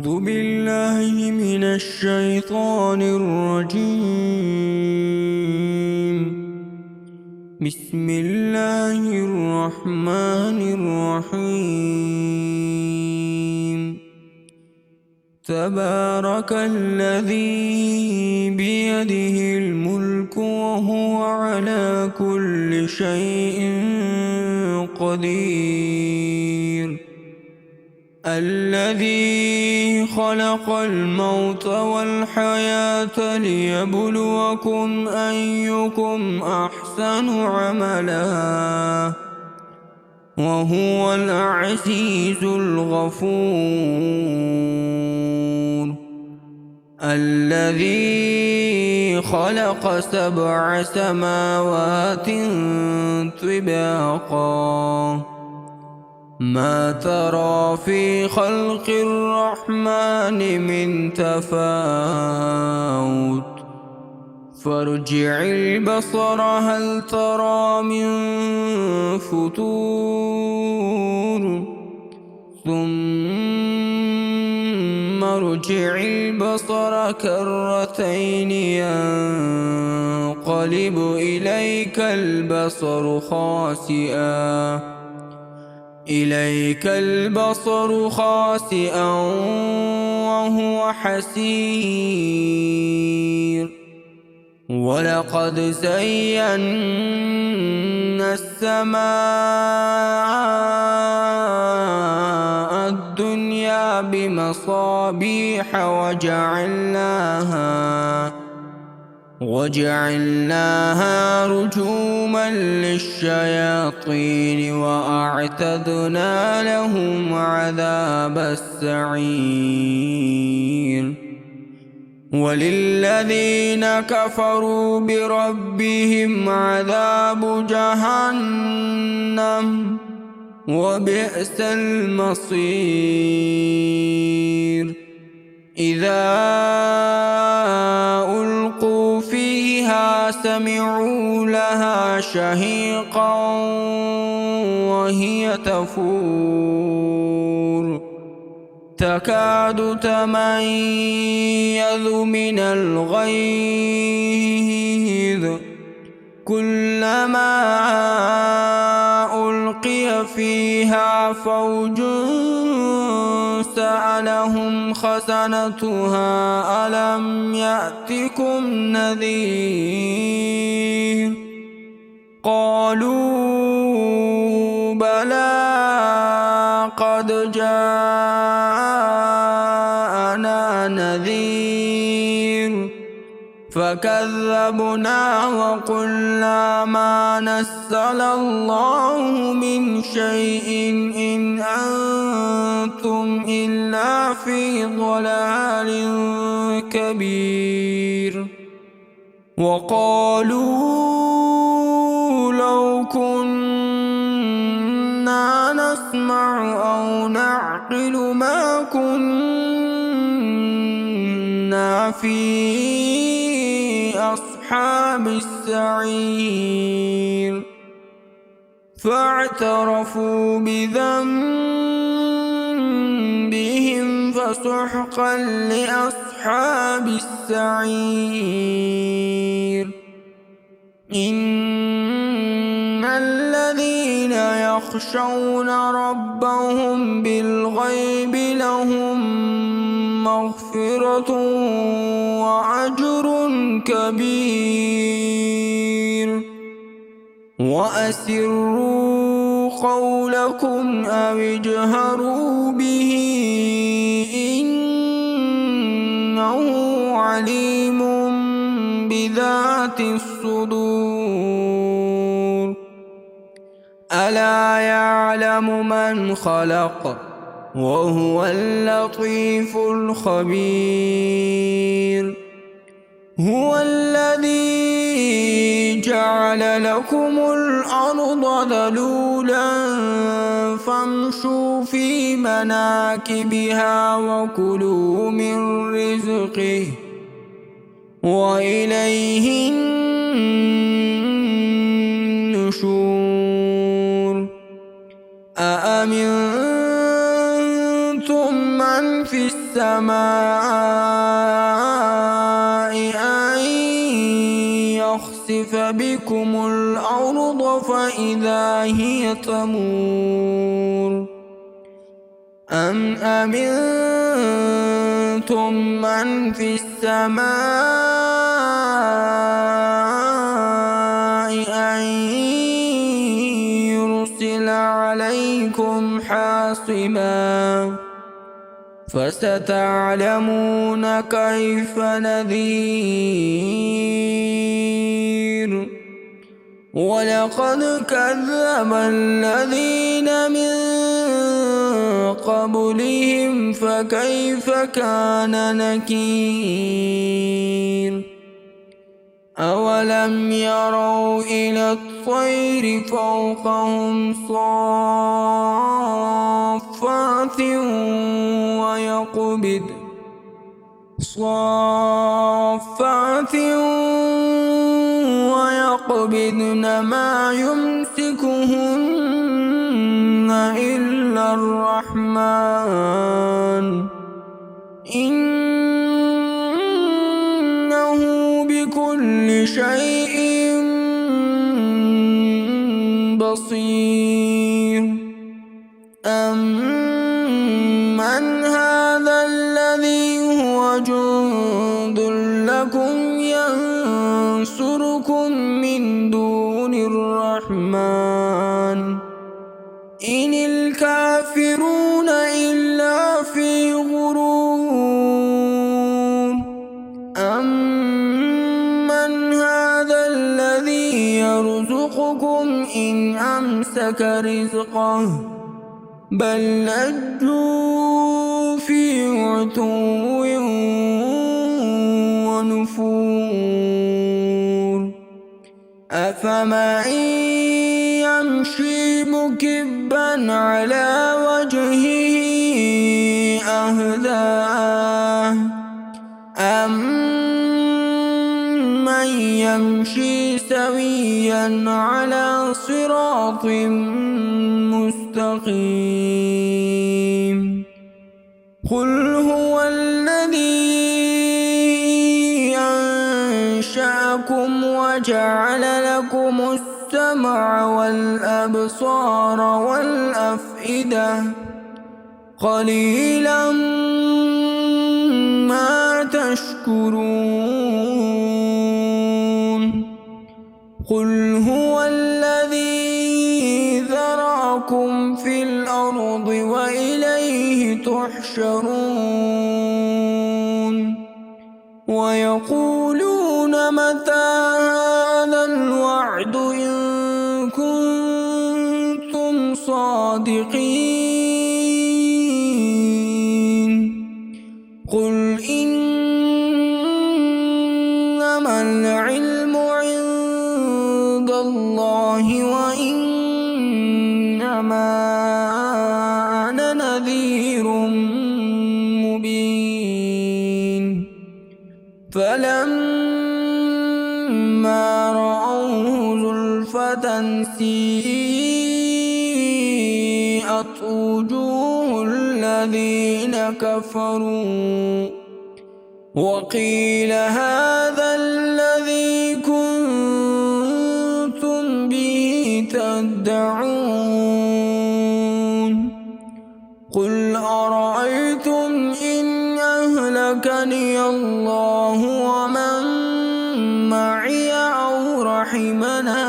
أعوذ بالله من الشيطان الرجيم. بسم الله الرحمن الرحيم. تبارك الذي بيده الملك وهو على كل شيء قدير. الذي خلق الموت والحياة ليبلوكم أيكم أحسن عملا وهو العزيز الغفور. الذي خلق 7 سماوات طباقا ما ترى في خلق الرحمن من تفاوت فارجع البصر هل ترى من فتور ثم ارجع البصر كرتين ينقلب إليك البصر خاسئا وهو حسير. ولقد زينا السماء الدنيا بمصابيح وجعلناها رجوما للشياطين وأعتدنا لهم عذاب السعير. وللذين كفروا بربهم عذاب جهنم وبئس المصير. إذا ألقوا فيها سمعوا لها شهيقا وهي تفور تكاد تميز من الغيظ كلما ألقي فيها فوج سألهم خزنتها ألم يأتكم نذير قالوا بلى قد جاءنا نذير فكذبنا وقلنا ما نزل الله من شيء إن أنتم إلا في ضلال كبير. وقالوا لو كنا نسمع أو نعقل ما كنا في أصحاب السعير. فاعترفوا بذنبهم فسحقا لأصحاب السعير. إن الذين يخشون ربهم بالغيب لهم مغفرة وأجر كبير. وأسروا قولكم أو اجهروا به إنه عليم بذات الصدور. ألا يعلم من خلق وهو اللطيف الخبير. هو الذي جعل لكم الأرض ذلولا فامشوا في مناكبها وكلوا من رزقه وإليه النشور. أأمنتم من في السماء أن يخسف بكم الأرض فإذا هي تمور أم أمنتم من في السماء أن يرسل عليكم حاصبا فستعلمون كيف نذير ولقد كذب الذين من قبلهم فكيف كان نكير أولم يروا إلى الطير فوقهم صافات ويقبضن ما يمسكهن إلا الرحمن إنه بكل شيء بصير أمن هذا الذي هو جند لكم ينصركم من دون الرحمن إن الكافرون إلا في غرور أمن هذا الذي يرزقكم إن أمسك رزقه بل لجوا في عتو ونفور أفمن يمشي مكبا على وجهه أهدى أمن يمشي سويا على صراط مستقيم قل هو الذي أنشأكم وجعل لكم السمع والأبصار والأفئدة قليلا ما تشكرون قل هو الذي ذرأكم في الأرض وإليه تحشرون ويقولون متى هذا الوعد إن كنتم صادقين قل إنما العلم عند الله وإنما أنا نذير مبين فلما رأوه زلفة سيئت وجوه الذين كفروا وقيل هذا الذي كنتم به تدعون قل أرأيتم إن أهلكني الله ومن معي أو رحمنا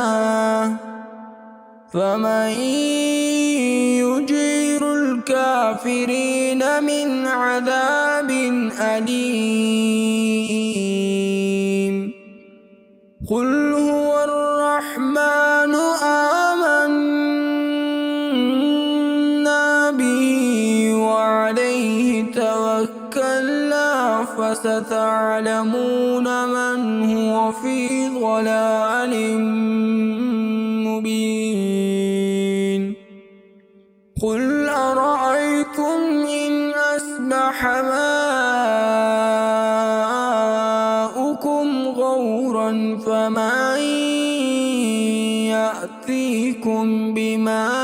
فمن يجير الكافرين من عذاب أليم قل هو الرحمن آمنا به وعليه توكلنا فستعلمون من هو في ضلال مبين قل أرأيتم إن أصبح ماؤكم غورا فمن يأتيكم بماء